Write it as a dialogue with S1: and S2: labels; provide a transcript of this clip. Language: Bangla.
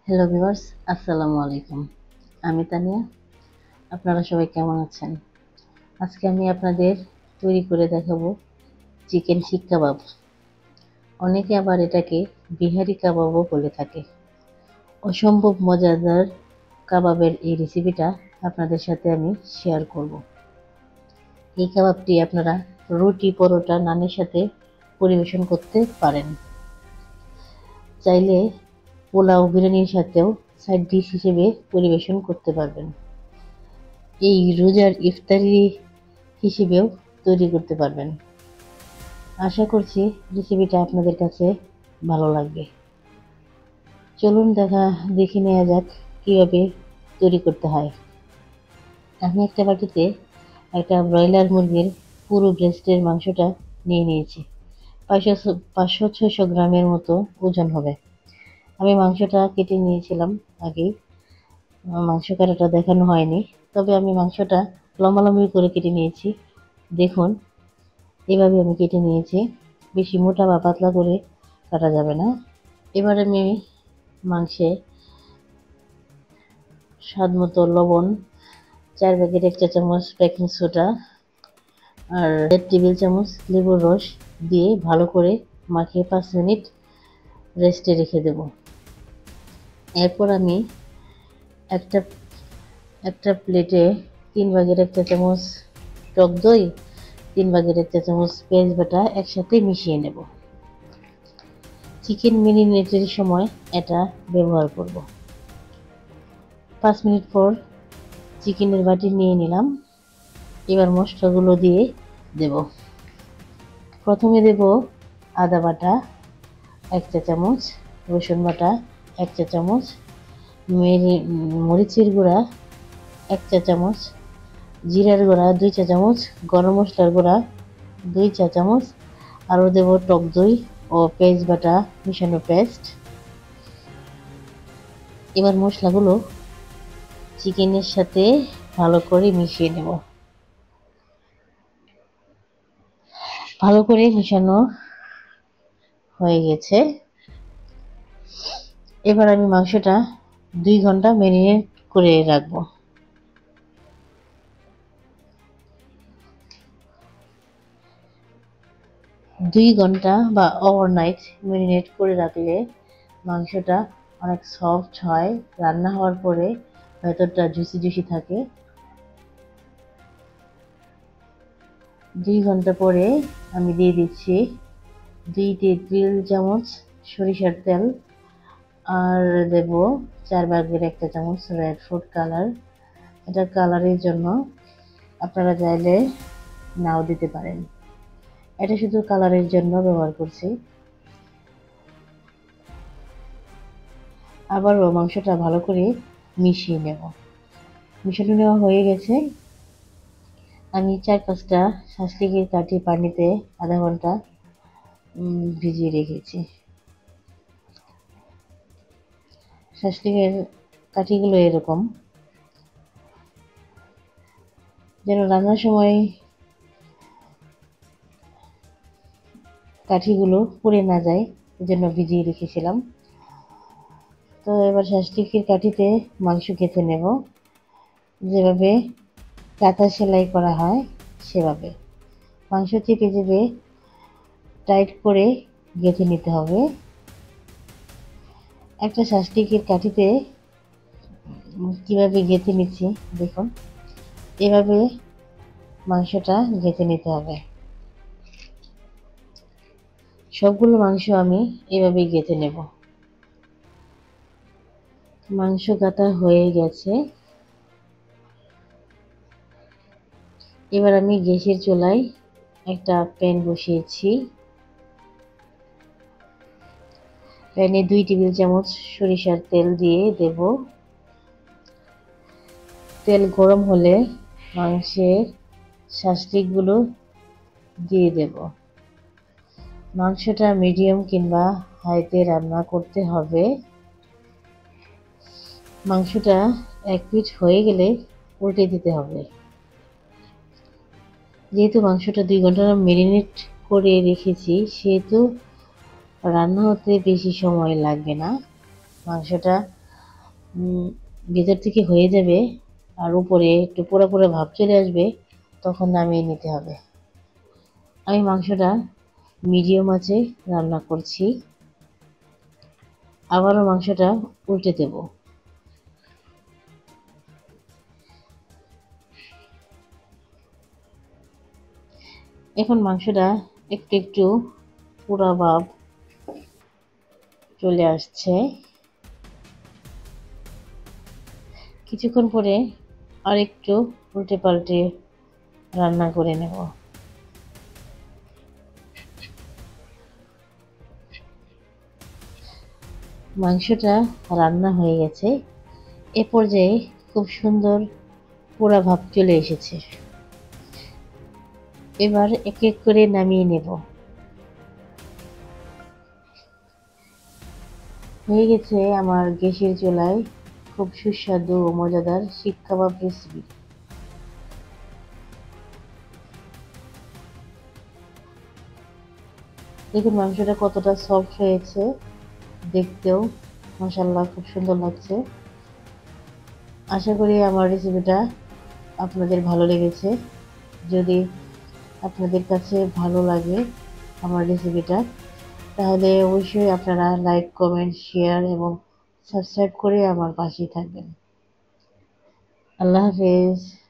S1: হ্যালো ভিউয়ার্স, আসসালামু আলাইকুম। আমি তানিয়া। আপনারা সবাই কেমন আছেন? আজকে আমি আপনাদের তৈরি করে দেখাবো চিকেন শিক কাবাব। অনেকে আবার এটাকে বিহারি কাবাবও বলে থাকে। অসম্ভব মজাদার কাবাবের এই রেসিপিটা আপনাদের সাথে আমি শেয়ার করব। এই কাবাবটি আপনারা রুটি, পরোটা, নানের সাথে পরিবেশন করতে পারেন। চাইলে পোলাও, বিরিয়ানির সাথেও সাইড ডিশ হিসেবে পরিবেশন করতে পারবেন। এই রোজার ইফতারি হিসেবেও তৈরি করতে পারবেন। আশা করছি রেসিপিটা আপনাদের কাছে ভালো লাগবে। চলুন দেখে নেওয়া যাক কীভাবে তৈরি করতে হয়। আমি একটা বাটিতে একটা ব্রয়লার মুরগির পুরো ব্রেস্টের মাংসটা নিয়ে নিয়েছি। 500-600 গ্রামের মতো ওজন হবে। আমি মাংসটা কেটে নিয়েছিলাম আগেই। মাংস কাটাটা দেখানো হয়নি, তবে আমি মাংসটা লম্বালম্বি করে কেটে নিয়েছি। দেখুন, এভাবে আমি কেটে নিয়েছি। বেশি মোটা বা পাতলা করে কাটা যাবে না। এবার আমি মাংসে স্বাদ মতো লবণ, 4 প্যাকেট 1 চা চামচ বেকিং সোডা আর 1 টেবিল চামচ লেবুর রস দিয়ে ভালো করে মাখিয়ে 5 মিনিট রেস্টে রেখে দেব। এরপর আমি একটা প্লেটে 3 ভাগের 1 চা চামচ টক দই, 3 ভাগের 1 চা চামচ পেঁয়াজ বাটা একসাথে মিশিয়ে নেব। চিকেন ম্যারিনেটের সময় এটা ব্যবহার করব। 5 মিনিট পর চিকেনের বাটি নিয়ে নিলাম। এবার মশলাগুলো দিয়ে দেব। প্রথমে দেব আদা বাটা 1 চা চামচ, রসুন বাটা 1 চা চামচ, মরিচের গুঁড়া 1 চা চামচ, জিরার গুঁড়া 2 চা চামচ, গরম মশলার গুঁড়া 2 চা চামচ, আরও দেব টক দই ও পেঁয়াজ বাটা মিশানো পেস্ট। এবার মশলাগুলো চিকেনের সাথে ভালো করে মিশিয়ে নেব। ভালো করে মিশানো হয়ে গেছে। এবার আমি মাংসটা 2 ঘন্টা ম্যারিনেট করে রাখবো। 2 ঘন্টা বা ওভারনাইট ম্যারিনেট করে রাখলে মাংসটা অনেক সফট হয়। রান্না হওয়ার পরে ভেতরটা জুসি থাকে। 2 ঘন্টা পরে আমি দিয়ে দিচ্ছি 2 টেবিল চামচ সরিষার তেল আর দেব 4 ভাগের 1 চা চামচ রেড ফুড কালার। এটা কালারের জন্য, আপনারা চাইলে নাও দিতে পারেন। এটা শুধু কালারের জন্য ব্যবহার করছি। আবারও মাংসটা ভালো করে মিশিয়ে নেব। মিশিয়ে নেওয়া হয়ে গেছে। আমি 4-5টা শাঁসলিকের কাঠি পানিতে আধা ঘন্টা ভিজিয়ে রেখেছি। শাঁসলিকের কাঠিগুলো এরকম, যেন রান্নার সময় কাঠিগুলো পুড়ে না যায়, এজন্য ভিজিয়ে রেখেছিলাম। তো এবার শাঁসলিকের কাঠিতে মাংস গেঁথে নেব, যেভাবে কাঁথা সেলাই করা হয় সেভাবে। মাংস চেপে টাইট করে গেঁথে নিতে হবে। একটা শাঁসলিকের কাঠিতে কিভাবে গেঁথে নিচ্ছি দেখুন, এভাবে মাংসটা গেঁথে নিতে হবে। সবগুলো মাংস আমি এভাবে গেঁথে নেব। মাংস কাটা হয়ে গেছে। এবার আমি গ্যাসের চুলায় একটা প্যান বসিয়েছি। প্যানে 2 টেবিল চামচ সরিষার তেল দিয়ে দেব। তেল গরম হলে মাংসের শাঁসলিকগুলো দিয়ে দেব। মাংসটা মিডিয়াম কিংবা হাইতে রান্না করতে হবে। মাংসটা 1 পিঠ হয়ে গেলে উল্টে দিতে হবে। যেহেতু মাংসটা 2 ঘন্টা ম্যারিনেট করে রেখেছি, সেহেতু রান্না হতে বেশি সময় লাগবে না। মাংসটা উম, ভেতর থেকে হয়ে যাবে আর উপরে একটু পোড়া পোড়া ভাব চলে আসবে, তখন নামিয়ে নিতে হবে। আমি মাংসটা মিডিয়াম আঁচে রান্না করছি। আবারও মাংসটা উল্টে দেব। এখন মাংসটা একটু একটু পোড়া ভাব চলে আসছে। কিছুক্ষণ পরে আরেকটু উল্টে পাল্টে রান্না করে নেব। মাংসটা রান্না হয়ে গেছে। এ পর্যায়ে খুব সুন্দর পোড়া ভাব চলে এসেছে। এবার এক এক করে নামিয়ে নেব। হয়ে গেছে আমার গ্যাসের চুলায় খুব সুস্বাদু ও মজাদার শিক কাবাব রেসিপি। দেখুন মাংসটা কতটা সফট হয়েছে, দেখতেও মাশাআল্লাহ খুব সুন্দর লাগছে। আশা করি আমার রেসিপিটা আপনাদের ভালো লেগেছে। যদি আপনাদের কাছে ভালো লাগে আমার রেসিপিটা, তাহলে অবশ্যই আপনারা লাইক, কমেন্ট, শেয়ার এবং সাবস্ক্রাইব করে আমার পাশেই থাকবেন। আল্লাহ হাফেজ।